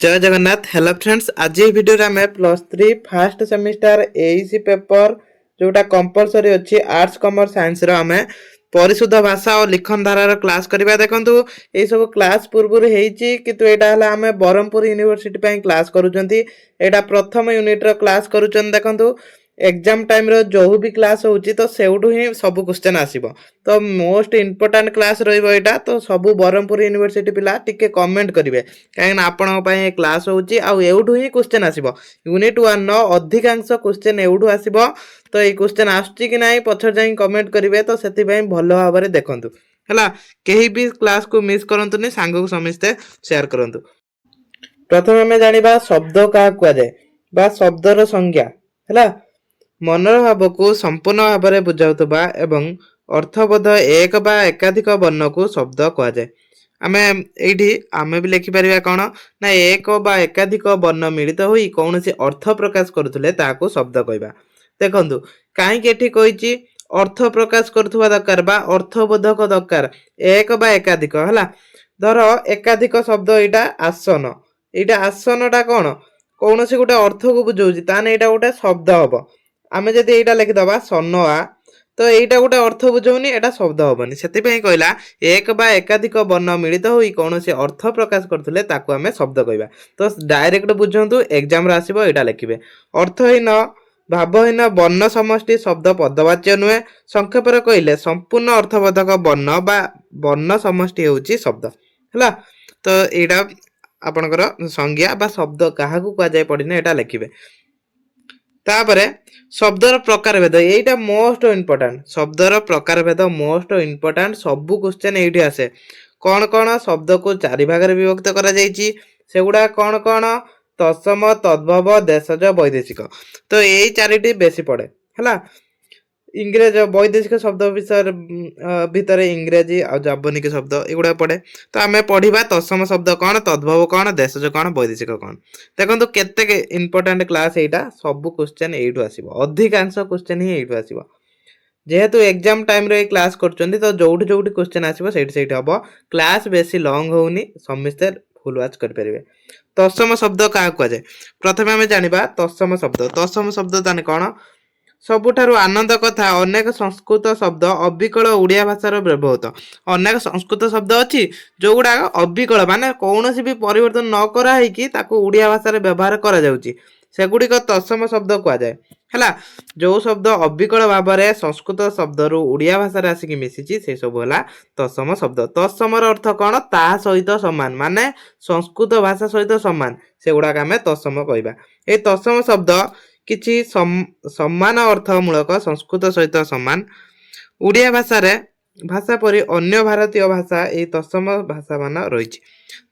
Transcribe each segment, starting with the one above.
जय Jagannath. Hello friends, आज ये वीडियो रे हमें +3 फर्स्ट सेमिस्टर एईसी पेपर जोटा कंपलसरी अच्छी आर्ट्स कॉमर्स साइंस रो हमें परिशुद्ध भाषा और लिखन धारार क्लास करबा। देखंतु ए सब क्लास पूर्व हेची किंतु एटा हला हमें ब्रह्मपुर यूनिवर्सिटी पई क्लास करूचंती। एटा प्रथम यूनिट रो क्लास करूचन। देखंतु एग्जाम टाइम रो जो भी क्लास होची तो सेउडू ही सब क्वेश्चन आसीबो। तो मोस्ट इंपोर्टेंट क्लास रहिबो एटा। तो सब ब्रह्मपुर यूनिवर्सिटी पिला टिके कमेंट करिवे काहे ना आपण पई क्लास होची आ एउडू ही क्वेश्चन आसीबो। यूनिट 1 नो अधिकांश क्वेश्चन एउडू आसीबो। तो ए क्वेश्चन आछी कि नाही पछर जाई कमेंट करिवे। तो सेति पई भलो भाबरे देखंतु हला। केही भी क्लास को मिस करंतुनी, सांग को समिस्ते शेयर करंतु। प्रथम हमें जानिबा शब्द का कुआ जाय बा शब्दर संज्ञा हला। मनर भाव को संपूर्ण भाव में बुझाउतबा एवं अर्थबोध एक बा एकाधिक वर्ण को शब्द कह जाए। आमे एठी आमे भी लिखि परिबा कोन ना एक बा एकाधिक वर्ण मिलित होई कोनोसी अर्थ प्रकाश करूथले ताको शब्द कहबा। देखंतु काहे के एठी कहिची अर्थ प्रकाश करथुवा दरकार बा अर्थबोधक दरकार एक बा एकाधिक हला। धर एकाधिक शब्द एटा आसन, एटा आसनटा कोन कोनोसी गोटे अर्थ को बुझौची ताने एटा गोटे शब्द हबो। आमे जदि एटा लिखि दबा सनआ तो एटा गोटे अर्थ बुझौनी, एटा शब्द हबनी। सेति पई कहला एक बा एकाधिक वर्ण मिलित होई कोनोसी अर्थ प्रकाश करथले ताको आमे शब्द कहबा। तो डायरेक्ट बुझंतु एग्जाम रे आसीबो एटा लिखिबे अर्थहीन भावहीन वर्ण समष्टि शब्द पदवाच्य नुहे। संक्षेप रे कहले संपूर्ण अर्थबोधक वर्ण बा वर्ण समष्टि होउची शब्द हला। तो एटा आपनकर संज्ञा बा शब्द काहाकू कह जाय पडिने एटा लिखिबे। तापरे शब्दर प्रकार भेद एटा मोस्ट इंपोर्टेंट। शब्दर प्रकार भेद मोस्ट इंपोर्टेंट। सबु क्वेश्चन एठी आसे। कोन कोन शब्द को चारि भाग रे विभक्त करा जायछि सेगुडा कोन कोन तत्सम तद्भव देशज वैदेशिक। तो एई चारिटी बेसी पड़े हला। इंग्रेज वैदेशिक शब्द विषय भितर इंग्रेजी आ जावनिक शब्द एगुडा पड़े। तो आमे पढ़िबा तत्सम शब्द कौन, तद्भव कौन, देशज कौन, वैदेशिक कौन। देखंतु केते इंपोर्टेंट क्लास एटा। सब क्वेश्चन एइटु आसीबो, अधिकांश क्वेश्चन ही एइटु आसीबो। जेहेतु एग्जाम टाइम रे क्लास करचंदी तो जोउठी जोउठी क्वेश्चन आसीबो सेठी सेठी हबो। क्लास बेसी लॉन्ग होउनी, समिस्ते फुल वॉच कर परिबे। तत्सम शब्द का कहै जाय प्रथमे हमें जानिबा तत्सम शब्द। तत्सम शब्द ताने कोन सबुठारु आनंद कथा अनेक संस्कृत शब्द अविकल ओडिया भाषार व्यवहृत। अनेक संस्कृत शब्द अच्छी जो गुड़ा अविकल माने कौनसी भी परिवर्तन न करा कि ताको ओडिया भाषा व्यवहार करा जाउची सेगुड़िक तत्सम शब्द कह जाए है। जो शब्द अविकल भाव में संस्कृत शब्द रु ओडिया भाषा आसिक मिशिची से सब है तत्सम शब्द। तत्समर अर्थ कौन ता सहित समान माने संस्कृत भाषा सहित समान सेगुड़ाक आम तत्सम कहबा। ए तत्सम शब्द किछि सम्मान अर्थमूलक संस्कृत सहित समान ओडिया भाषा परी अन्य भारतीय भाषा ए तत्सम भाषा मान रही।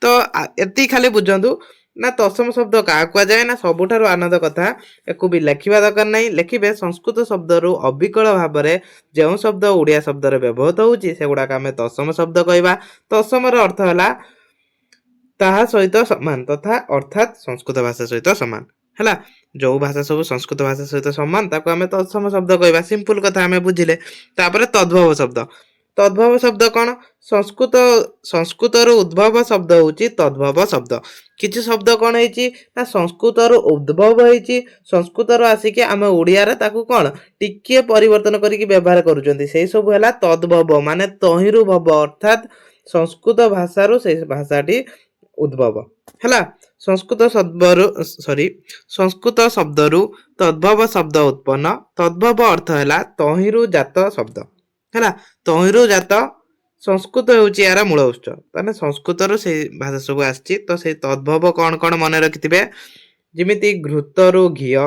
तो एति खाली बुझंतु ना तत्सम शब्द क्या कह जाए ना सबुठारु आनंद कथा एको भी लिखा दरकार नहीं। लिखिबे संस्कृत शब्द रु अविकल भाव में जो शब्द ओडिया शब्द व्यवहृत होउची सेगुड़ाक आमे तत्सम शब्द कहबा। तत्समर अर्थ है ताहा सहित समान तथा अर्थात संस्कृत भाषा सहित समान है। जो भाषा सब संस्कृत भाषा सहित समान ताको आमे तत्सम शब्द कहबा। सिंपल कथा आमे बुझिले। तापरे तद्भव शब्द। तद्भव शब्द कौन संस्कृत रु उद्भव शब्द होची तद्भव शब्द। किछि शब्द कौन होईची ना संस्कृत रु उद्भव होईची संस्कृत रु आसिके आमे ओडिया रे ताकू कौन टिके परिवर्तन करिके व्यवहार करूचंती से सब हैला तद्भव माने तहिरु भव अर्थात संस्कृत भाषा रु से भाषाटी उद्भव हैला। संस्कृत शब्द रु तद्भव शब्द उत्पन्न। तद्भव अर्थ है तहिरु जात शब्द है। तहिरु जात संस्कृत होउची यार मूल उत्स ताने संस्कृत रु से भाषा सब आछि। तो से तद्भव कौन कौन मन रखिथिबे जिमिति घृतरु घिय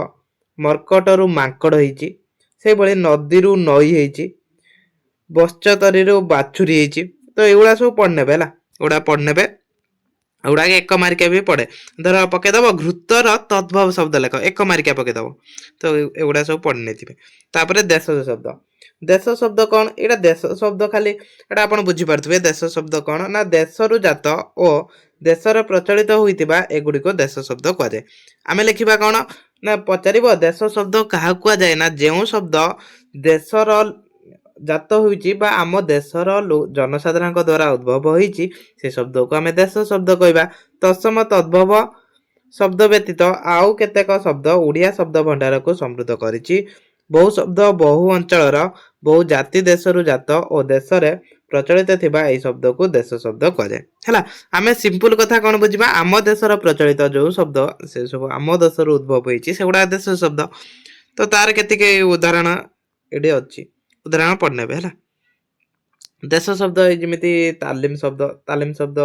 मर्कटरु मांकड़ होईची से भली नदीरु नई होईची बश्चतरीरु बाछुरी होईची। तो एगुड़ा सब पढ़नेबे हैला। एगुड़ा पढ़नेबे एगुड़ा एक मार्किया भी पड़े। धर पकेदब घृतर तद्भव शब्द लेख एक मार्किया पकेदब। तो एगुड़ा सब पढ़ने थे। तापरे देशज शब्द। देश शब्द कौन एटा देश शब्द खाली एटा आपण बुझी पारथुबे। देश शब्द कौन ना देशरु जात और देशर प्रचलित होइतिबा एगुड़िको देश शब्द कह जाए। आमे लिखिबा कौन ना पचारिबो देश शब्द कहा कह जाए ना जेउ शब्द देशर जात होइची बा आम देशर जनसाधारण द्वारा उद्भव होइची से शब्द को आमे देश शब्द कहबा। तत्सम तद्भव शब्द व्यतीत आउ केतेक शब्द ओडिया शब्द भंडार को समृद्ध करिछि। बहु शब्द बहु अंचल बहु जाति देशरु जात और देश रे प्रचलित थिबा एई शब्द को देश शब्द कह जाय। हला आमे सिंपल कथा कोन बुझिबा आम देशर प्रचलित जो शब्द से सब आम देशर उद्भव होईछि सेगुडा देश शब्द। तो तार केतिके उदाहरण एडी अछि उदाहरण पढनेबे हला। देश शब्द जेमिति तालीम शब्द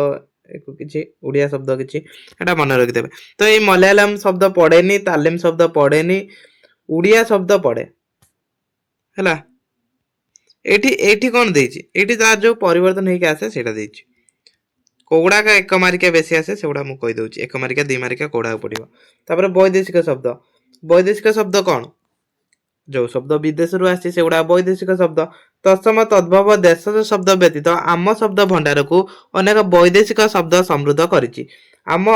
एक किछि ओडिया शब्द किछि एटा मन रखि देबे। तो ए मलयालम शब्द पढेनी तालीम शब्द पढेनी ओडिया शब्द पढे हला। एठी एठी कोन देछि एठी तार जो परिवर्तन हेके आसे सेटा देछि कोगुडा का एक मारिका बेसी आसे सेगुडा मु कहि दउछि एक मारिका दि मारिका कोडा पडिबो। तापर वैदेशिक शब्द कोन जो शब्द विदेश रु आसी सेगुडा वैदेशिक शब्द। तत्सम तद्भव देशज शब्द व्यतीत आम शब्द भंडार को अनेक वैदेशिक शब्द समृद्ध करिछि। आम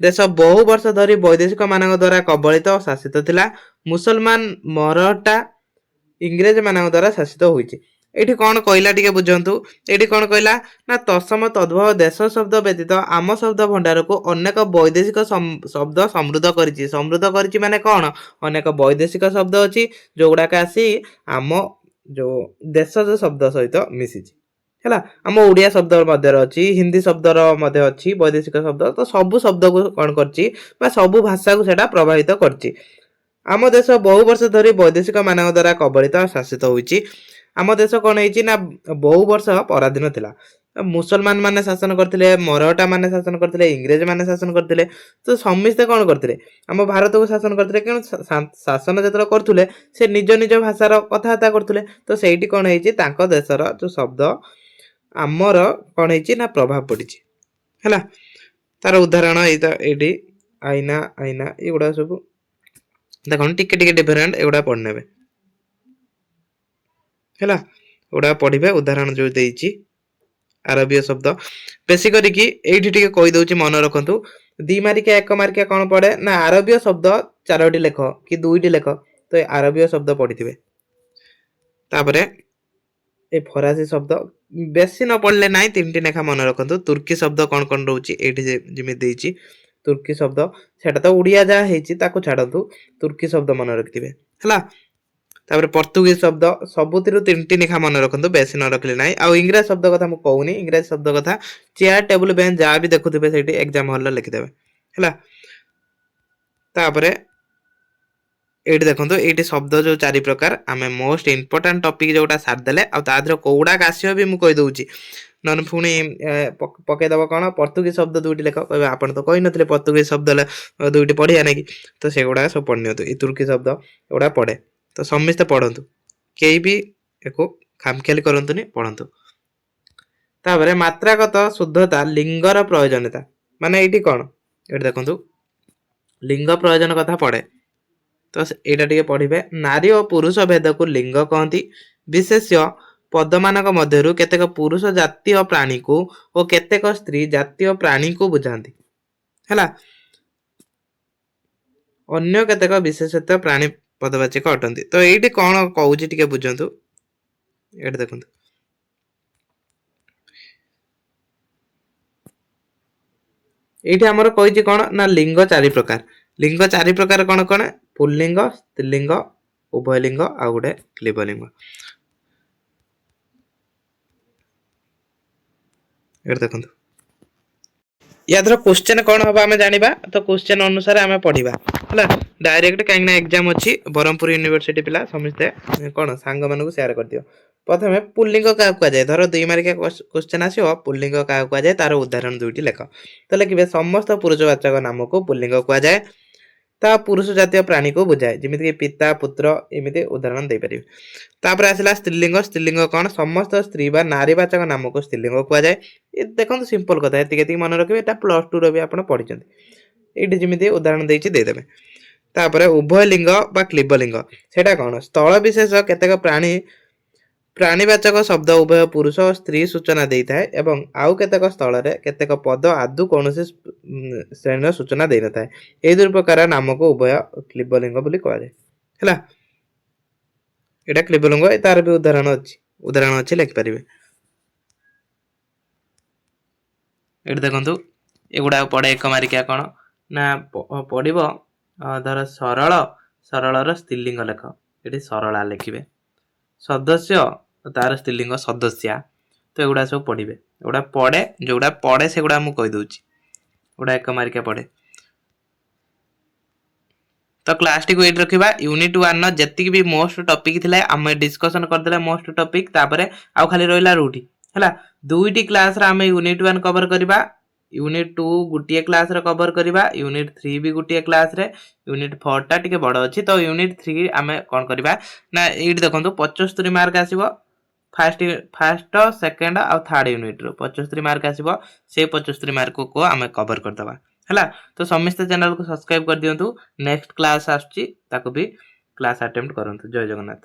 देश बहु वर्ष धरी वैदेशिक मानक द्वारा कबलित और शासित थिला। मुसलमान मराठा इंग्रेज मानक द्वारा शासित होइछि। एठी कोन कहला टिके बुझंतु एठी कोन कहला ना तत्सम तद्भव देश शब्द व्यतीत आम शब्द भंडार को अनेक वैदेशिक शब्द समृद्ध करिछि माने कोन अनेक वैदेशिक शब्द अछि जोगुडा का आसी आम जो देशज शब्द सहित मिसिछि हला। आम ओडिया शब्द मध्य अछि हिंदी शब्द मध्य अछि वैदेशिक शब्द। तो सब शब्द को कोन करछि बा सब भाषा को सेटा प्रभावित करछि। आम देश बहु वर्ष धरी वैदेशिक मानक द्वारा कबलित और शासित होइछि। आम देश कोन हेछि ना बहु वर्ष पराधीन थिला। मुसलमान माने शासन करथिले मराठा माने शासन करथिले इंग्रेज माने शासन करथिले। तो समिस्ते कोन करथिले आम भारत को शासन करथिले कि शासन जतर करथुले से निज निज भाषार कथाता करथुले। तो सेठी कोन हेछि तांको देशर जो शब्द आमर कोन हेछि ना प्रभाव पडिछि हला। तार उदाहरण एठी आईना आईना एगुडा सब देखो टिके टिके डिफरेंट एगुडा पढनेबे हला। ओडा पढिबे उदाहरण जो देइछि अरबीय शब्द बेसी करी कि एठी टिके कहि दउछि मन रखंतु दि मारिका एक मारिका कोन पडे ना अरबीय शब्द चारोटी लेख कि दुईटी लेख। तो अरबीय शब्द पढिथिबे। तापरे ए फरासी शब्द बेसी न पढले नाही तीनटी लेखा मन रखंतु। तुर्की शब्द कोन कोन रहउछि एठी जिमि देइछि तुर्की शब्द सेटा तो उडिया जा हेछि ताको छाडंतु तुर्की शब्द मन रखिथिबे हला। तापर पोर्तुगीज शब्द सबुतिरु तीनटी लेखा मन रखंतु बेसी न रखले नाही। आ इंग्लिश शब्द कथा मु कहूनी इंग्लिश शब्द कथा चेयर टेबल बेंच जा भी देखुथिबे सेठी एग्जाम हॉल लिखि देबे हला। तापरे एठी देखंतु एठी शब्द जो चारि प्रकार आमे मोस्ट इंपोर्टेंट टॉपिक जोटा साथ देले आ तादर कोउडा कासियो भी मु कहि दउछि नन फुणी पके दबा कोन पोर्तुगीज शब्द दुईटी लेख कहबे आपण तो कहि नथिले पोर्तुगीज शब्द दुईटी पढिया नै कि। तो सेगुडा सब पढनियतु ई तुर्की शब्द एगुडा पढे। तो समिस्ते पढंतु केही भी एको खामखेल करंतुनी पढंतु। तापरे मात्रागत शुद्धता लिंगर प्रयोजनता माने एठी कोन एठी देखंतु लिंग प्रयोजन कथा पढे। तो एटा टिके पढिबे नारी और पुरुष भेद को लिंग कहंती। विशेष्य पदमानक मध्यरु केतेक पुरुष जातीय प्राणी को और केतेक स्त्री जातीय प्राणी को बुझांती हला। अन्य केतेक विशेषत प्राणी पदवाचक अटंती। तो एठी कोन कहूछि टिके बुझंतु एठी देखंतु एठी हमर कहिछि कोन ना लिंग चारि प्रकार कोन कोन पुल्लिंग स्त्रीलिंग उभयलिंग आ गुडे क्लीबलिंग एठी देखंतु। यादर क्वेश्चन कोन हबा हमें जानिबा। तो क्वेश्चन अनुसार हमें पढिबा हला डायरेक्ट काहे ना एग्जाम अछि बरहमपुर यूनिवर्सिटी पिला समिस्ते कोन सांग मानको शेयर कर दियो। प्रथमे पुल्लिंग का कुआ जाय धरो 2 मार्क क्वेश्चन आसीओ पुल्लिंग का कुआ जाय तार उदाहरण दुईटी लेख। तो लिखिबे समस्त पुरुषवाचक नाम को पुल्लिंग कुआ जाय ता पुरुष जातीय प्राणी को बुझाए जेमिति कि पिता पुत्र एमिति उदाहरण दे परिबे। तापर आसिला स्त्रीलिंग कोन समस्त स्त्री बा नारीवाचक नाम को स्त्रीलिंग कुआ जाय। ए देखंतु सिंपल कथा एतिके मन रखिबे एटा प्लस 2 रो भी आपण पढिचंती एठी जेमिति उदाहरण देइछि दे देबे। तापर उभयलिंग बा क्लीबलिंग सेटा कोन स्थल विशेष केतेक प्राणीवाचक शब्द उभय पुरुष और स्त्री सूचना देता है एवं आउ केतेक स्थल रे केतेक पद आदु कोनोसी श्रेणी सूचना दे नता है। ए दुई प्रकार नाम को उभय क्लीबलिंग बोली कहै हला। एटा क्लीबलिंग तार भी उदाहरण अछि लिखि परिबे। एठी देखंतु एगुडा पडे एक मारिका कोन ନା ପଡ଼ିବ ଧର ସରଳ ସରଳର ସ୍ତ୍ରୀଲିଙ୍ଗ ଲେଖ ଏଠି ସରଳା ଲେଖିବେ ସଦସ୍ୟ ତାର ସ୍ତ୍ରୀଲିଙ୍ଗ ସଦସ୍ୟା ତ ଏଗୁଡ଼ା ସବୁ ପଢ଼ିବେ ଏଗୁଡ଼ା ପଡ଼େ ଯେଉଁଗୁଡ଼ା ପଡ଼େ ସେଗୁଡ଼ା ମୁଁ କହିଦେଉଛି ଏଗୁଡ଼ା 1 ମାର୍କିଆ ପଡ଼େ तो क्लास टी को एट रखिबा यूनिट 1 न जतिक भी मोस्ट टॉपिक थिला हम डिस्कशन करदेला मोस्ट टॉपिक तापरे आउ खाली रहिला रूटी हला दुईटी क्लास रा हम यूनिट 1 कवर करबा यूनिट 2 गुटिए क्लास रे कवर करबा यूनिट 3 भी गुटिए क्लास रे यूनिट 4 टा टिके बड़ अछि तो यूनिट 3 हम कोन करबा ना एट देखंतु 75 मार्क आसीबो फर्स्ट सेकंड आ थर्ड यूनिट रो 75 मार्क आसीबो से 75 मार्क को हम कवर कर दबा हला तो समस्त चैनल को सब्सक्राइब कर दियंतु नेक्स्ट क्लास आछी ताको भी क्लास अटेम्प्ट करंतु जय जगन्नाथ।